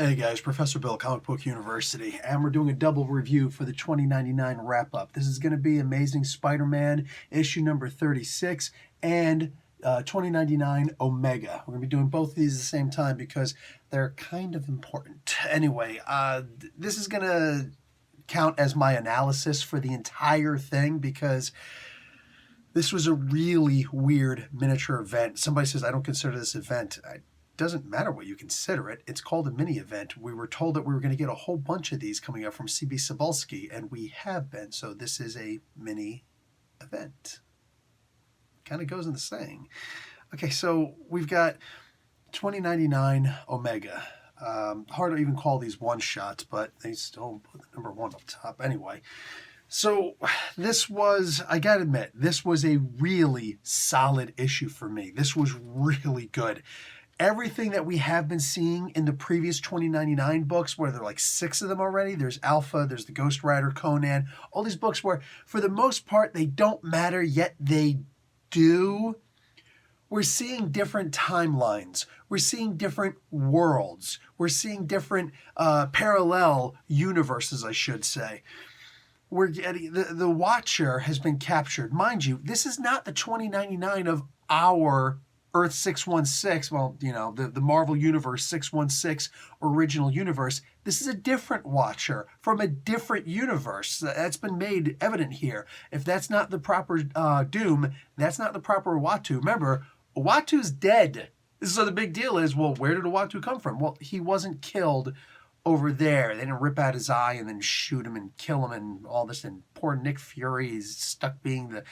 Hey guys, Professor Bill, Comic Book University, and we're doing a double review for the 2099 wrap-up. This is going to be Amazing Spider-Man issue number 36 and 2099 Omega. We're going to be doing both of these at the same time because they're kind of important. Anyway, this is going to count as my analysis for the entire thing because this was a really weird miniature event. Somebody says, I don't consider this event. Doesn't matter what you consider it. It's called a mini event. We were told that we were going to get a whole bunch of these coming up from CB Cebulski, and we have been. So this is a mini event. Kind of goes in the saying. Okay, so we've got 2099 Omega. Hard to even call these one-shots, but they still put the number one up top. Anyway, so this was, I gotta admit, this was a really solid issue for me. This was really good. Everything that we have been seeing in the previous 2099 books, where there are like 6 of them already, there's Alpha, there's the Ghost Rider, Conan, all these books where for the most part they don't matter, yet they do. We're seeing different timelines. We're seeing different worlds. We're seeing different parallel universes, I should say. We're getting, the Watcher has been captured. Mind you, this is not the 2099 of our Earth 616, well, you know, the Marvel Universe 616 original universe. This is a different Watcher from a different universe. That's been made evident here. If that's not the proper Doom, that's not the proper Uatu. Remember, Uatu's dead. So the big deal is, well, where did Uatu come from? Well, he wasn't killed over there. They didn't rip out his eye and then shoot him and kill him and all this. And poor Nick Fury is stuck being the...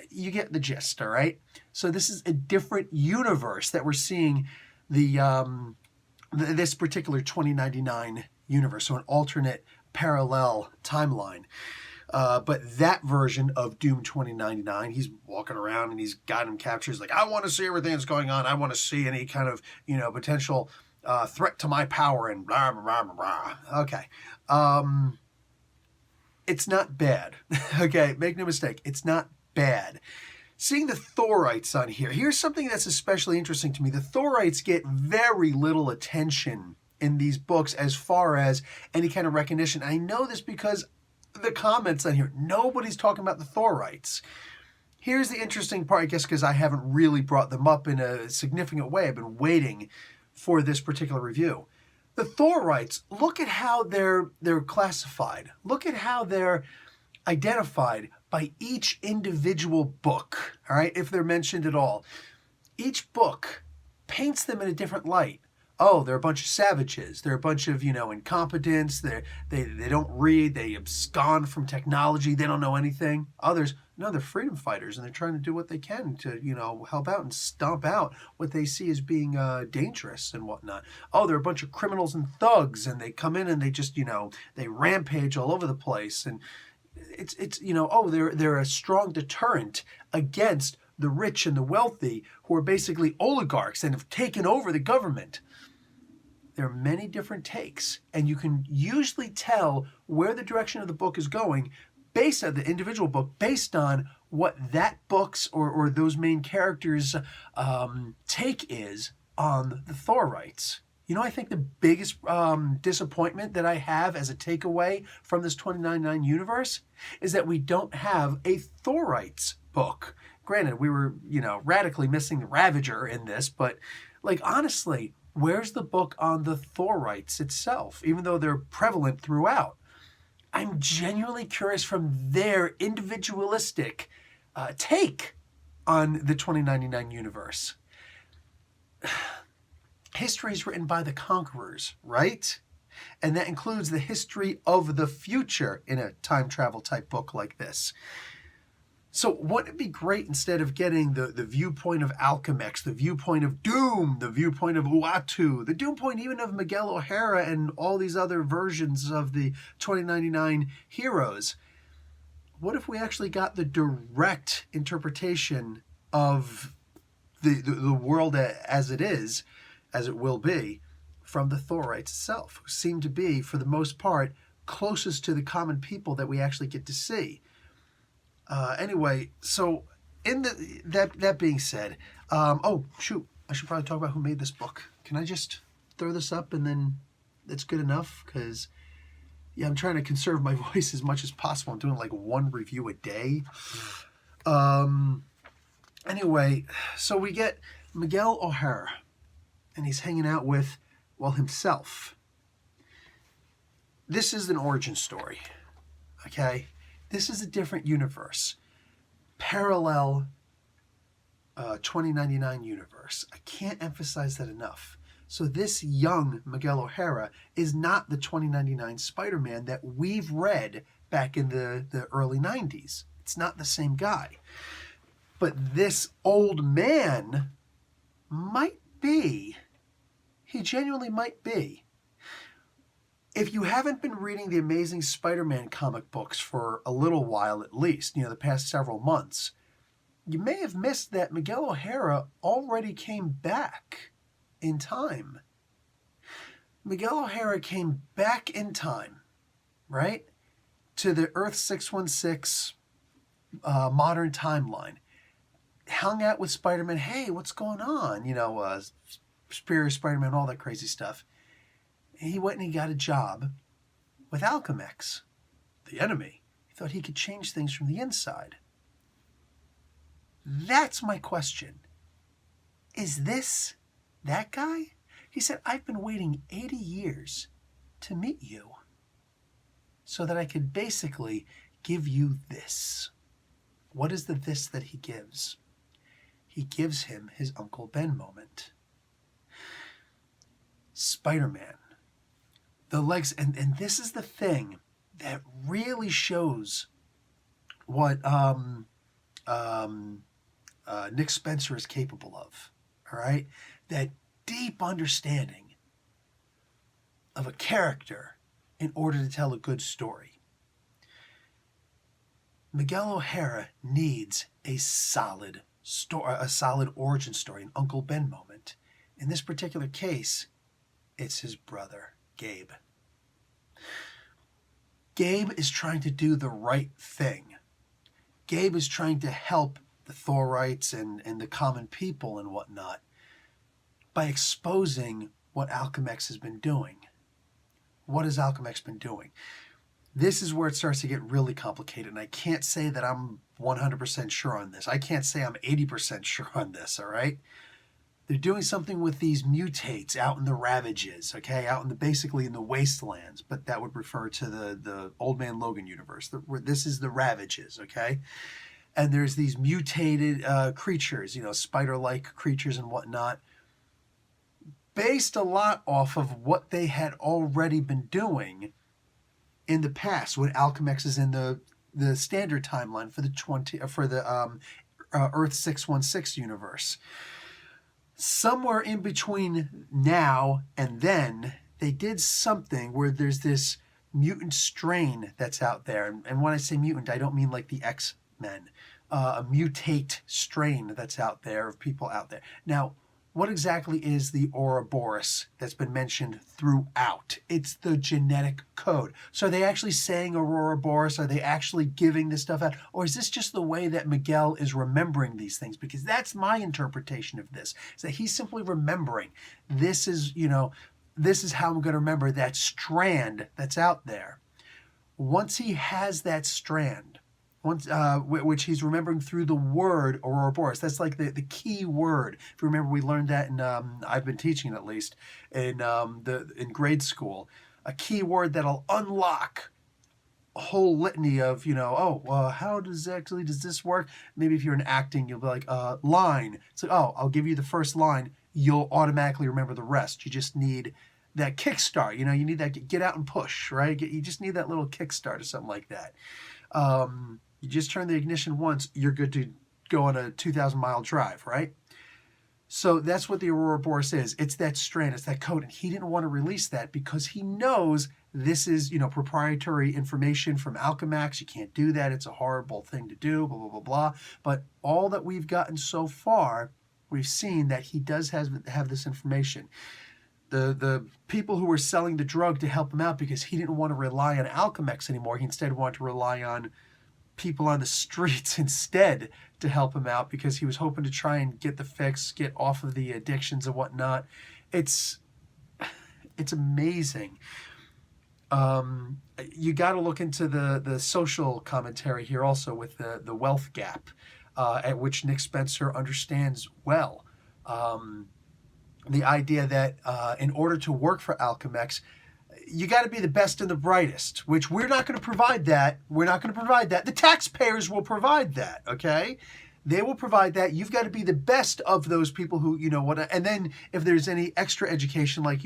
You get the gist, all right? So this is a different universe that we're seeing this particular 2099 universe. So an alternate parallel timeline. But that version of Doom 2099, he's walking around and he's got him captured. He's like, I want to see everything that's going on. I want to see any kind of, you know, potential... threat to my power and blah, blah, blah, blah, blah. Okay. It's not bad. Okay, make no mistake. It's not bad. Seeing the Thorites on here, here's something that's especially interesting to me. The Thorites get very little attention in these books as far as any kind of recognition. I know this because the comments on here, nobody's talking about the Thorites. Here's the interesting part, I guess, because I haven't really brought them up in a significant way. I've been waiting for this particular review. The Thorites, look at how they're classified. Look at how they're identified by each individual book, all right, if they're mentioned at all. Each book paints them in a different light. Oh, they're a bunch of savages. They're a bunch of, you know, incompetents. They don't read. They abscond from technology. They don't know anything. Others, no, they're freedom fighters, and they're trying to do what they can to, you know, help out and stomp out what they see as being dangerous and whatnot. Oh, they're a bunch of criminals and thugs, and they come in and they just, you know, they rampage all over the place. And it's you know, oh, they're a strong deterrent against the rich and the wealthy who are basically oligarchs and have taken over the government. There are many different takes, and you can usually tell where the direction of the book is going based on the individual book, based on what that book's or those main characters' take is on the Thorites. You know, I think the biggest disappointment that I have as a takeaway from this 2099 universe is that we don't have a Thorites book. Granted, we were, you know, radically missing the Ravager in this, but, like, honestly, where's the book on the Thorites itself, even though they're prevalent throughout? I'm genuinely curious from their individualistic take on the 2099 universe. History is written by the conquerors, right? And that includes the history of the future in a time travel type book like this. So wouldn't it be great, instead of getting the viewpoint of Alchemax, the viewpoint of Doom, the viewpoint of Uatu, the Doom point even of Miguel O'Hara and all these other versions of the 2099 heroes, what if we actually got the direct interpretation of the world as it is, as it will be, from the Thorites itself, who seem to be, for the most part, closest to the common people that we actually get to see. Anyway, so in that being said, oh shoot, I should probably talk about who made this book. Can I just throw this up and then that's good enough, because yeah, I'm trying to conserve my voice as much as possible. I'm doing like one review a day. Anyway, so we get Miguel O'Hara, and he's hanging out with, well, himself. This is an origin story, okay? This is a different universe. Parallel 2099 universe. I can't emphasize that enough. So this young Miguel O'Hara is not the 2099 Spider-Man that we've read back in the early 90s. It's not the same guy. But this old man might be. He genuinely might be. If you haven't been reading the Amazing Spider-Man comic books for a little while at least, the past several months, you may have missed that Miguel O'Hara already came back in time. Miguel O'Hara came back in time, right, to the Earth 616 modern timeline. Hung out with Spider-Man. Hey, what's going on? Superior Spider-Man, all that crazy stuff. And he went and he got a job with Alchemax, the enemy. He thought he could change things from the inside. That's my question. Is this that guy? He said, I've been waiting 80 years to meet you so that I could basically give you this. What is the this that he gives? He gives him his Uncle Ben moment. Spider-Man. The legs, and this is the thing that really shows what Nick Spencer is capable of. All right? That deep understanding of a character in order to tell a good story. Miguel O'Hara needs a solid story, a solid origin story, an Uncle Ben moment. In this particular case, it's his brother, Gabe. Gabe is trying to do the right thing. Gabe is trying to help the Thorites and the common people and whatnot by exposing what Alchemax has been doing. What has Alchemax been doing? This is where it starts to get really complicated, and I can't say that I'm 100% sure on this. I can't say I'm 80% sure on this, all right? They're doing something with these mutates out in the Ravages, okay? Out in basically in the wastelands, but that would refer to the Old Man Logan universe. This is the Ravages, okay? And there's these mutated creatures, spider-like creatures and whatnot, based a lot off of what they had already been doing in the past when Alchemax is in the standard timeline for the Earth 616 universe. Somewhere in between now and then, they did something where there's this mutant strain that's out there. And when I say mutant, I don't mean like the X-Men. A mutate strain that's out there of people out there. Now, what exactly is the Ouroboros that's been mentioned throughout? It's the genetic code. So are they actually saying Ouroboros? Are they actually giving this stuff out? Or is this just the way that Miguel is remembering these things? Because that's my interpretation of this, is that he's simply remembering. This is how I'm going to remember that strand that's out there. Once he has that strand, which he's remembering through the word Ouroboros. That's like the key word. If you remember, we learned that in I've been teaching at least in grade school. A key word that'll unlock a whole litany of how does this work? Maybe if you're in acting, you'll be like line. It's like, I'll give you the first line. You'll automatically remember the rest. You just need that kickstart. You need that get out and push, right? You just need that little kickstart or something like that. You just turn the ignition once, you're good to go on a 2,000-mile drive, right? So that's what the Ouroboros is. It's that strand, it's that code, and he didn't want to release that because he knows this is, proprietary information from Alchemax. You can't do that. It's a horrible thing to do, blah, blah, blah, blah. But all that we've gotten so far, we've seen that he does have this information. The people who were selling the drug to help him out because he didn't want to rely on Alchemax anymore, he instead wanted to rely on people on the streets instead to help him out because he was hoping to try and get the fix, get off of the addictions and whatnot. It's It's amazing. You got to look into the social commentary here also with the wealth gap, at which Nick Spencer understands well. The idea that in order to work for Alchemex, you got to be the best and the brightest, which we're not going to provide that. We're not going to provide that. The taxpayers will provide that, okay? They will provide that. You've got to be the best of those people who, and then if there's any extra education, like,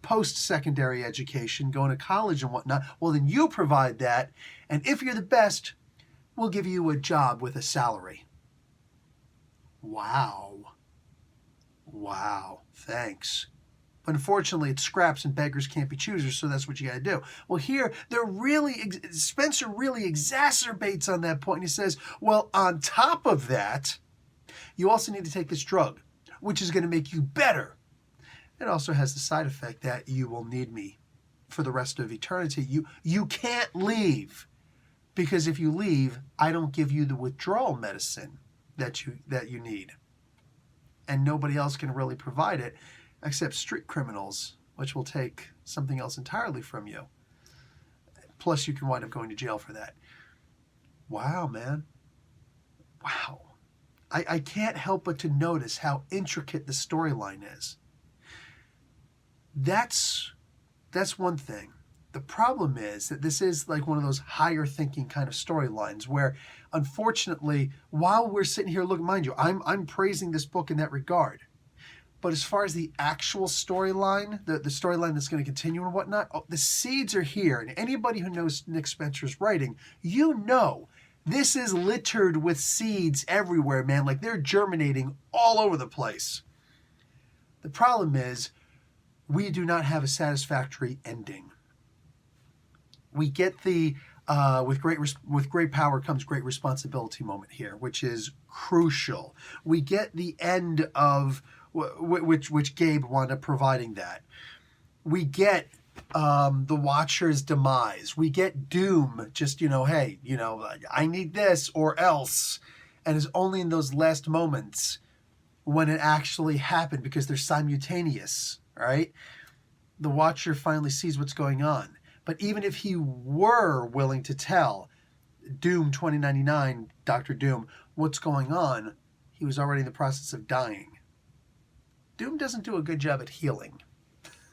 post-secondary education, going to college and whatnot, well, then you provide that. And if you're the best, we'll give you a job with a salary. Wow. Wow. Thanks. But unfortunately, it's scraps and beggars can't be choosers, so that's what you got to do. Well, here, Spencer really exacerbates on that point, and he says, well, on top of that, you also need to take this drug, which is going to make you better. It also has the side effect that you will need me for the rest of eternity. You can't leave, because if you leave, I don't give you the withdrawal medicine that you need. And nobody else can really provide it, except street criminals, which will take something else entirely from you. Plus, you can wind up going to jail for that. Wow, man. Wow. I can't help but to notice how intricate the storyline is. That's one thing. The problem is that this is like one of those higher thinking kind of storylines where, unfortunately, while we're sitting here, look, mind you, I'm praising this book in that regard. But as far as the actual storyline, the storyline that's going to continue and whatnot, the seeds are here. And anybody who knows Nick Spencer's writing, this is littered with seeds everywhere, man. Like, they're germinating all over the place. The problem is, we do not have a satisfactory ending. We get the with great power comes great responsibility moment here, which is crucial. We get the end of which Gabe wound up providing that. We get the Watcher's demise. We get Doom just, hey, I need this or else. And it's only in those last moments when it actually happened, because they're simultaneous, right? The Watcher finally sees what's going on. But even if he were willing to tell Doom 2099, Dr. Doom, what's going on, he was already in the process of dying. Doom doesn't do a good job at healing.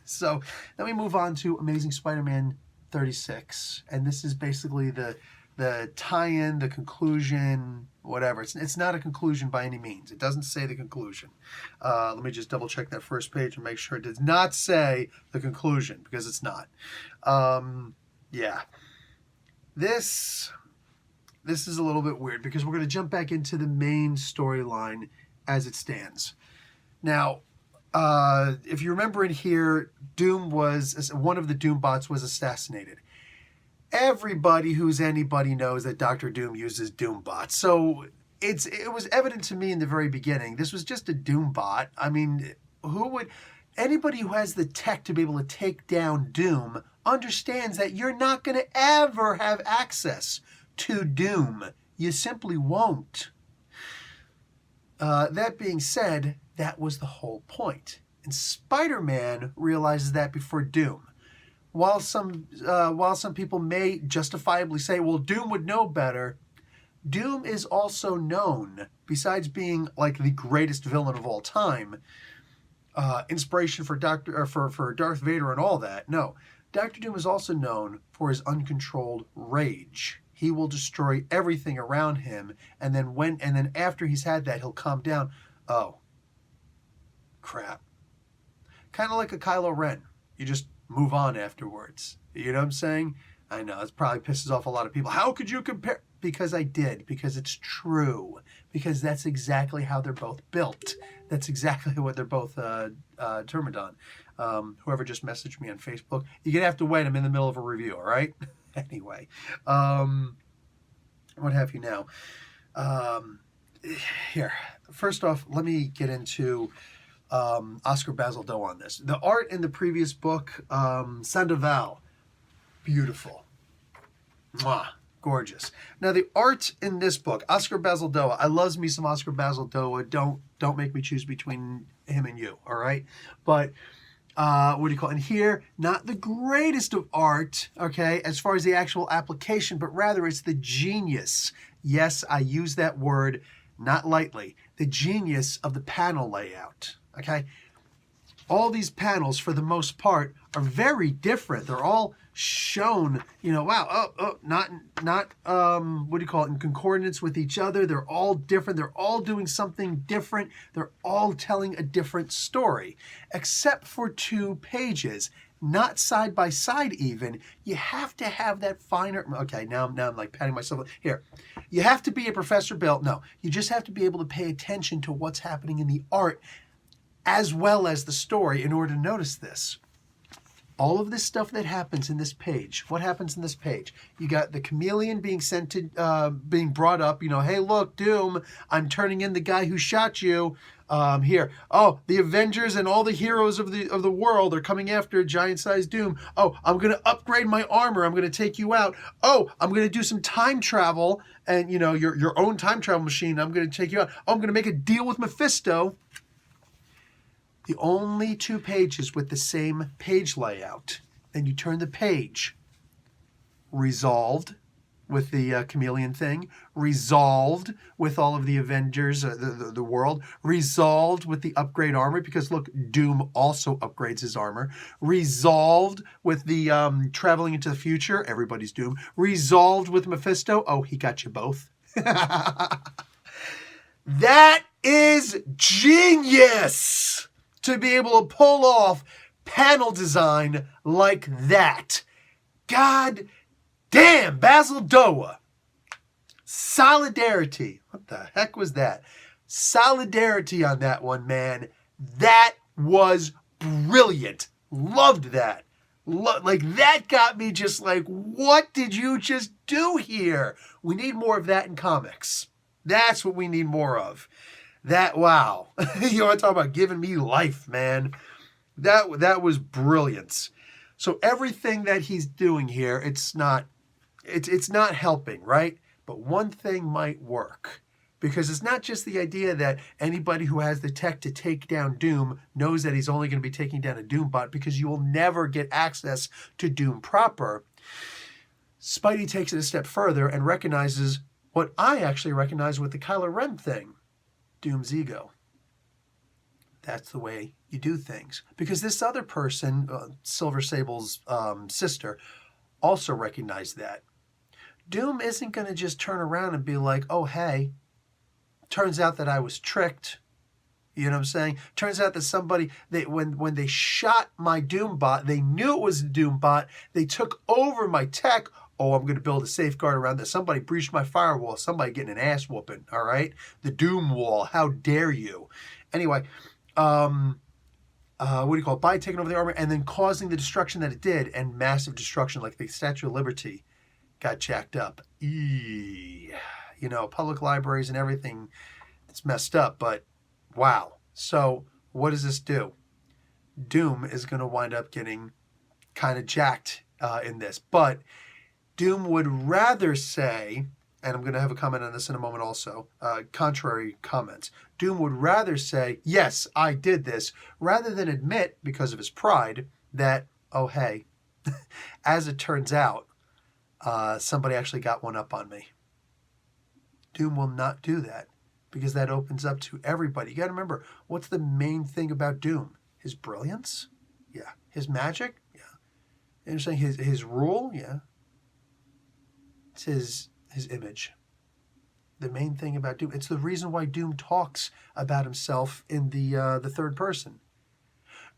So then we move on to Amazing Spider-Man 36. And this is basically the tie-in, the conclusion, whatever. It's not a conclusion by any means. It doesn't say the conclusion. Let me just double check that first page and make sure it does not say the conclusion, because it's not. Yeah. This is a little bit weird, because we're going to jump back into the main storyline as it stands. Now, if you remember in here, one of the Doom bots was assassinated. Everybody who's anybody knows that Dr. Doom uses Doom bots. So it was evident to me in the very beginning, this was just a Doom bot. I mean, anybody who has the tech to be able to take down Doom understands that you're not going to ever have access to Doom. You simply won't. That being said, that was the whole point. And Spider-Man realizes that before Doom. While some people may justifiably say, well, Doom would know better, Doom is also known, besides being like the greatest villain of all time, inspiration for Darth Vader and all that. No, Dr. Doom is also known for his uncontrolled rage. He will destroy everything around him, and then after he's had that, he'll calm down. Oh, crap. Kind of like a Kylo Ren. You just move on afterwards. You know what I'm saying? I know, it probably pisses off a lot of people. How could you compare? Because I did. Because it's true. Because that's exactly how they're both built. That's exactly what they're both determined on. Whoever just messaged me on Facebook, you're going to have to wait. I'm in the middle of a review, all right? Anyway. What have you now? Here. First off, let me get into Oscar Basildeau on this. The art in the previous book, Sandoval, beautiful. Mwah, gorgeous. Now the art in this book, Oscar Basildeau, I loves me some Oscar Basildeau. Don't make me choose between him and you, all right? But what do you call it? And here, not the greatest of art, okay, as far as the actual application, but rather it's the genius. Yes, I use that word not lightly. The genius of the panel layout, okay? All these panels, for the most part, are very different. They're all shown, wow, not what do you call it, in concordance with each other. They're all different. They're all doing something different. They're all telling a different story, except for 2 pages. Not side by side even. You have to have that finer, okay, now I'm like patting myself. Here, you have to be a Professor Bill. No, you just have to be able to pay attention to what's happening in the art as well as the story in order to notice this. All of this stuff that happens in this page, what happens in this page? You got the chameleon being sent to, being brought up, hey, look, Doom, I'm turning in the guy who shot you. Here, oh, the Avengers and all the heroes of the world are coming after giant-sized Doom. Oh, I'm going to upgrade my armor. I'm going to take you out. Oh, I'm going to do some time travel and, your own time travel machine. I'm going to take you out. Oh, I'm going to make a deal with Mephisto. The only 2 pages with the same page layout. Then you turn the page. Resolved with the chameleon thing. Resolved with all of the Avengers, the world. Resolved with the upgrade armor, because look, Doom also upgrades his armor. Resolved with the traveling into the future. Everybody's Doom. Resolved with Mephisto. Oh, he got you both. That is genius! To be able to pull off panel design like that. God damn, Basil Doa. Solidarity. What the heck was that? Solidarity on that one, man. That was brilliant. Loved that. Like, that got me just like, what did you just do here? We need more of that in comics. That's what we need more of. That, wow. You want to talk about giving me life, man. That was brilliance. So everything that he's doing here, it's not helping, right? But one thing might work. Because it's not just the idea that anybody who has the tech to take down Doom knows that he's only going to be taking down a Doom bot, because you will never get access to Doom proper. Spidey takes it a step further and recognizes what I actually recognize with the Kylo Ren thing. Doom's ego. That's the way you do things. Because this other person, Silver Sable's sister, also recognized that. Doom isn't going to just turn around and be like, oh, hey, turns out that I was tricked. You know what I'm saying? Turns out that somebody, when they shot my Doom bot, they knew it was a Doom bot. They took over my tech. Oh, I'm going to build a safeguard around this. Somebody breached my firewall. Somebody getting an ass whooping, all right? The Doom wall. How dare you? Anyway, what do you call it? By taking over the armor and then causing the destruction that it did, and massive destruction, like the Statue of Liberty got jacked up. Public libraries and everything, it's messed up, but wow. So what does this do? Doom is going to wind up getting kind of jacked in this, but Doom would rather say, and I'm going to have a comment on this in a moment also, contrary comments. Doom would rather say, yes, I did this, rather than admit, because of his pride, that, oh, hey, as it turns out, somebody actually got one up on me. Doom will not do that, because that opens up to everybody. You got to remember, what's the main thing about Doom? His brilliance? Yeah. His magic? Yeah. You understand? His rule? Yeah. It's his image. The main thing about Doom. It's the reason why Doom talks about himself in the third person.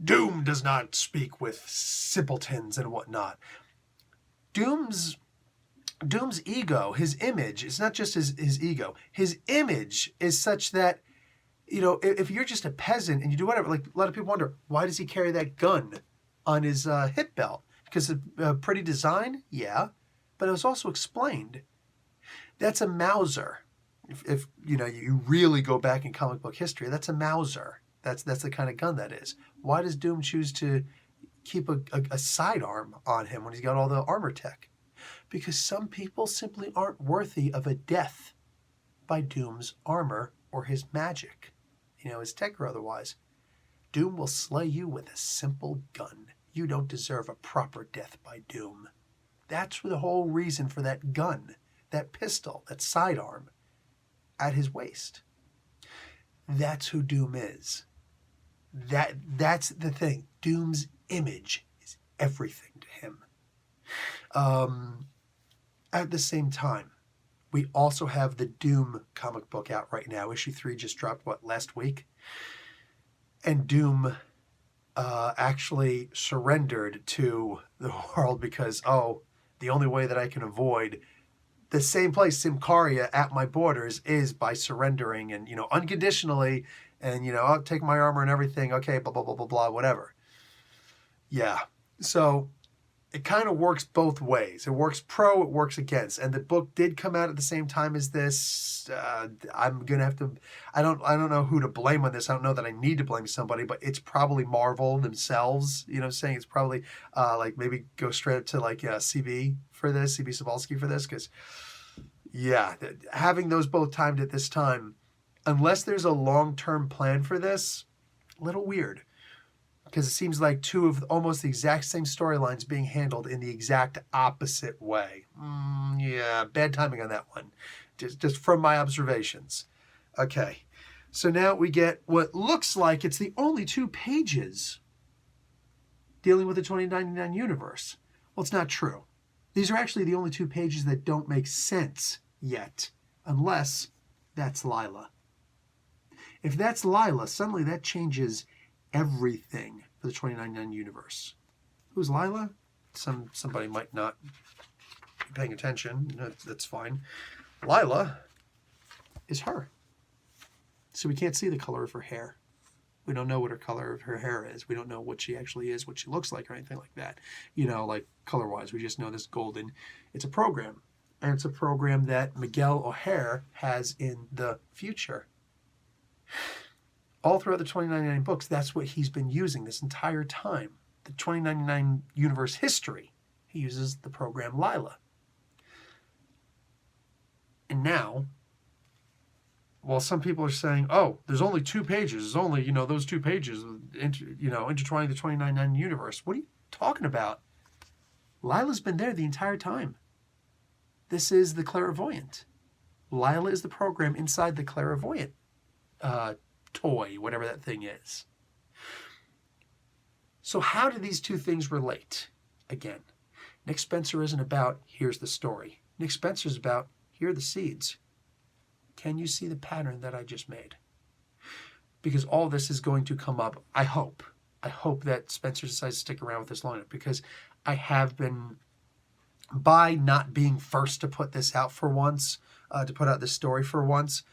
Doom does not speak with simpletons and whatnot. Doom's ego, his image, it's not just his ego. His image is such that, if you're just a peasant and you do whatever, like a lot of people wonder, why does he carry that gun on his hip belt? Because of pretty design? Yeah. But it was also explained. That's a Mauser. If you really go back in comic book history, that's a Mauser. That's the kind of gun that is. Why does Doom choose to keep a sidearm on him when he's got all the armor tech? Because some people simply aren't worthy of a death by Doom's armor or his magic, his tech or otherwise. Doom will slay you with a simple gun. You don't deserve a proper death by Doom. That's the whole reason for that gun, that pistol, that sidearm at his waist. That's who Doom is. That's the thing. Doom's image is everything to him. At the same time, we also have the Doom comic book out right now. Issue 3 just dropped, last week? And Doom actually surrendered to the world because, the only way that I can avoid the same place, Symkaria, at my borders is by surrendering and, unconditionally, and, I'll take my armor and everything, okay, blah, blah, blah, blah, blah, whatever. Yeah. So it kind of works both ways. It works pro, it works against. And the book did come out at the same time as this. I'm going to have to, I don't know who to blame on this. I don't know that I need to blame somebody, but it's probably Marvel themselves, saying it's probably maybe go straight up to CB for this, CB Cebulski for this. Because, yeah, having those both timed at this time, unless there's a long-term plan for this, a little weird. Because it seems like two of almost the exact same storylines being handled in the exact opposite way. Yeah, bad timing on that one. Just from my observations. Okay, so now we get what looks like it's the only 2 pages dealing with the 2099 universe. Well, it's not true. These are actually the only 2 pages that don't make sense yet, unless that's Lila. If that's Lila, suddenly that changes everything for the 2099 universe. Who's Lila? Somebody might not be paying attention. That's fine. Lila is her. So we can't see the color of her hair. We don't know what her color of her hair is. We don't know what she actually is, what she looks like, or anything like that. Color-wise. We just know this golden. It's a program. And it's a program that Miguel O'Hare has in the future. All throughout the 2099 books, that's what he's been using this entire time. The 2099 universe history, he uses the program Lila. And now, while some people are saying, there's only 2 pages, there's only, those 2 pages, intertwining the 2099 universe. What are you talking about? Lila's been there the entire time. This is the clairvoyant. Lila is the program inside the clairvoyant toy, whatever that thing is. So how do these 2 things relate? Again, Nick Spencer isn't about, here's the story. Nick Spencer's about, here are the seeds. Can you see the pattern that I just made? Because all this is going to come up, I hope. I hope that Spencer decides to stick around with this long enough, because I have been, by not being first to put this out for once, to put out this story for once,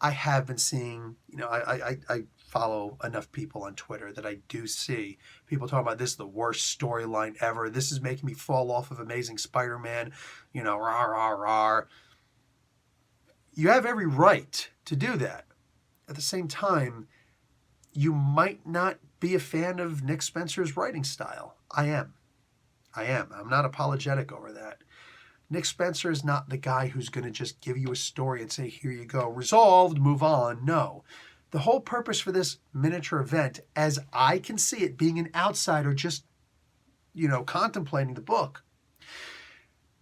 I have been seeing, I follow enough people on Twitter that I do see people talking about this is the worst storyline ever. This is making me fall off of Amazing Spider-Man, rah, rah, rah. You have every right to do that. At the same time, you might not be a fan of Nick Spencer's writing style. I am. I'm not apologetic over that. Nick Spencer is not the guy who's going to just give you a story and say, here you go, resolved, move on. No. The whole purpose for this miniature event, as I can see it, being an outsider just, contemplating the book,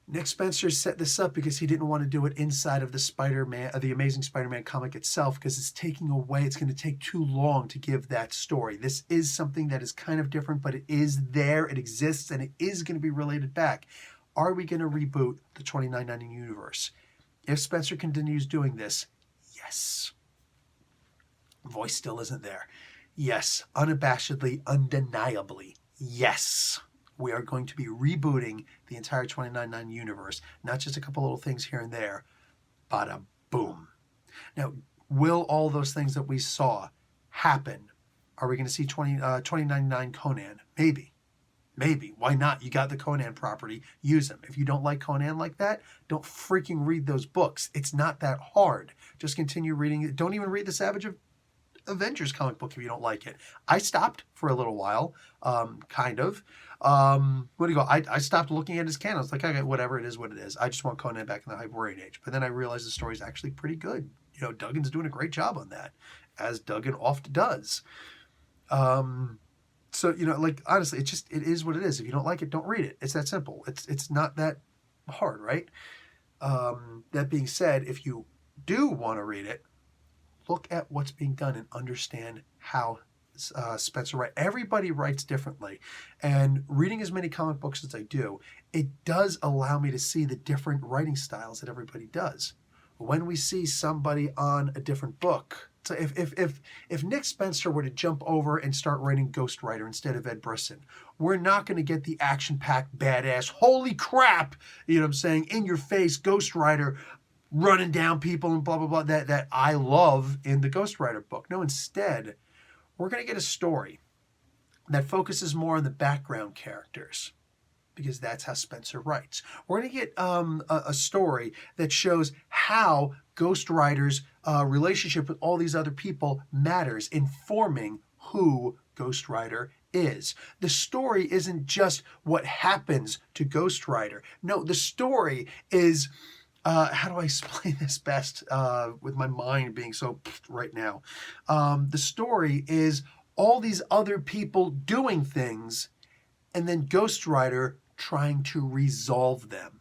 Nick Spencer set this up because he didn't want to do it inside of the Spider-Man, the Amazing Spider-Man comic itself, because it's taking away, it's going to take too long to give that story. This is something that is kind of different, but it is there, it exists, and it is going to be related back. Are we going to reboot the 2099 universe? If Spencer continues doing this, yes. Voice still isn't there. Yes, unabashedly, undeniably, yes. We are going to be rebooting the entire 2099 universe, not just a couple little things here and there. Bada boom. Now, will all those things that we saw happen? Are we going to see 2099 Conan? Maybe. Maybe. Why not? You got the Conan property. Use them. If you don't like Conan like that, don't freaking read those books. It's not that hard. Just continue reading it. Don't even read the Savage Avengers comic book if you don't like it. I stopped for a little while, kind of. What do you go? I stopped looking at his canon. I was like, okay, whatever, it is what it is. I just want Conan back in the Hyperborean age. But then I realized the story's actually pretty good. Duggan's doing a great job on that, as Duggan oft does. So, like, honestly, it is what it is. If you don't like it, don't read it. It's that simple. It's not that hard, right? That being said, if you do want to read it, look at what's being done and understand how Spencer writes. Everybody writes differently. And reading as many comic books as I do, it does allow me to see the different writing styles that everybody does. When we see somebody on a different book, so if Nick Spencer were to jump over and start writing Ghost Rider instead of Ed Brisson, we're not going to get the action-packed badass, holy crap, you know what I'm saying, in your face Ghost Rider running down people and blah blah blah that I love in the Ghost Rider book. No, instead, we're going to get a story that focuses more on the background characters, because that's how Spencer writes. We're going to get a story that shows how Ghost Rider's relationship with all these other people matters in forming who Ghost Rider is. The story isn't just what happens to Ghost Rider. No, the story is, how do I explain this best with my mind being so right now? The story is all these other people doing things and then Ghost Rider trying to resolve them.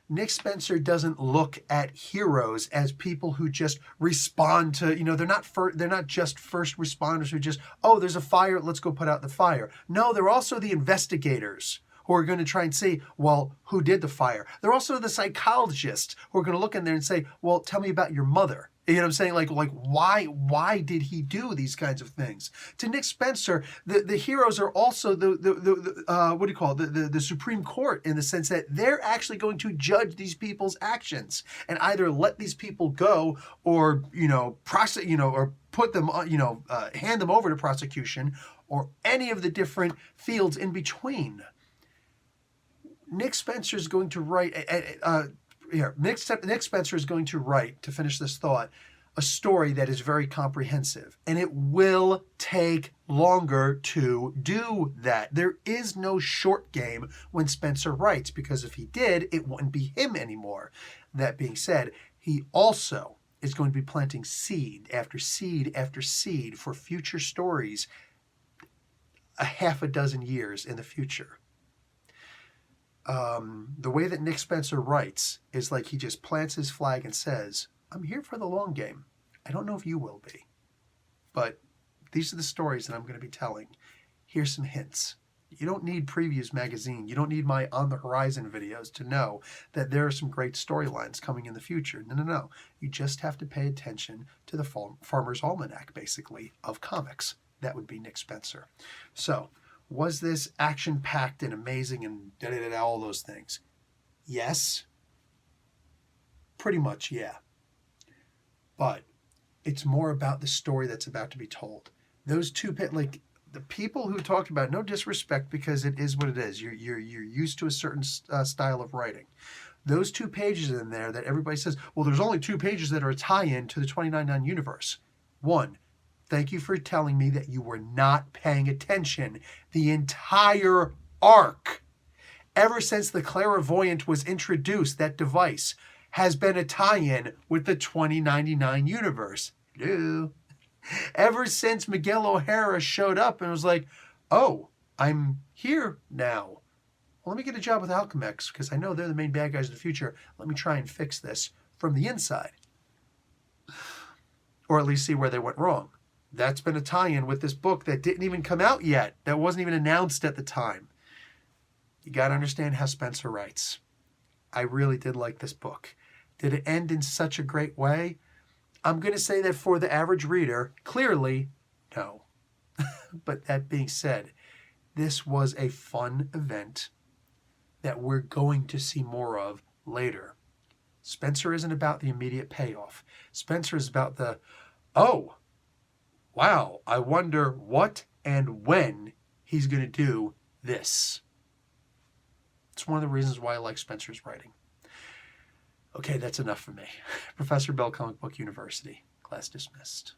Nick Spencer doesn't look at heroes as people who just respond to, they're not just first responders who just, oh, there's a fire, let's go put out the fire. No, they're also the investigators who are going to try and say, well, who did the fire? They're also the psychologists who are going to look in there and say, well, tell me about your mother. You know what I'm saying? Like why did he do these kinds of things? To Nick Spencer, the heroes are also the Supreme Court, in the sense that they're actually going to judge these people's actions and either let these people go or, prosecute, or put them, hand them over to prosecution, or any of the different fields in between. Nick Spencer is going to write. Nick Spencer is going to write, to finish this thought, a story that is very comprehensive, and it will take longer to do that. There is no short game when Spencer writes, because if he did, it wouldn't be him anymore. That being said, he also is going to be planting seed after seed after seed for future stories a half a dozen years in the future. The way that Nick Spencer writes is like he just plants his flag and says, I'm here for the long game. I don't know if you will be, but these are the stories that I'm going to be telling. Here's some hints. You don't need Previews magazine. You don't need my On the Horizon videos to know that there are some great storylines coming in the future. No. You just have to pay attention to the Farmer's Almanac, basically, of comics. That would be Nick Spencer. So, was this action-packed and amazing and all those things? Yes. Pretty much, yeah. But it's more about the story that's about to be told. Those two, like, the people who talked about, no disrespect, because it is what it is. You're used to a certain style of writing. Those 2 pages in there that everybody says, well, there's only 2 pages that are a tie-in to the 2099 universe. 1, thank you for telling me that you were not paying attention the entire arc. Ever since the Clairvoyant was introduced, that device has been a tie-in with the 2099 universe. Hello. Ever since Miguel O'Hara showed up and was like, oh, I'm here now. Well, let me get a job with Alchemex, because I know they're the main bad guys of the future. Let me try and fix this from the inside. Or at least see where they went wrong. That's been a tie-in with this book that didn't even come out yet. That wasn't even announced at the time. You got to understand how Spencer writes. I really did like this book. Did it end in such a great way? I'm going to say that for the average reader, clearly, no. But that being said, this was a fun event that we're going to see more of later. Spencer isn't about the immediate payoff. Spencer is about the, oh, wow, I wonder what and when he's going to do this. It's one of the reasons why I like Spencer's writing. Okay, that's enough for me. Professor Bell, Comic Book University. Class dismissed.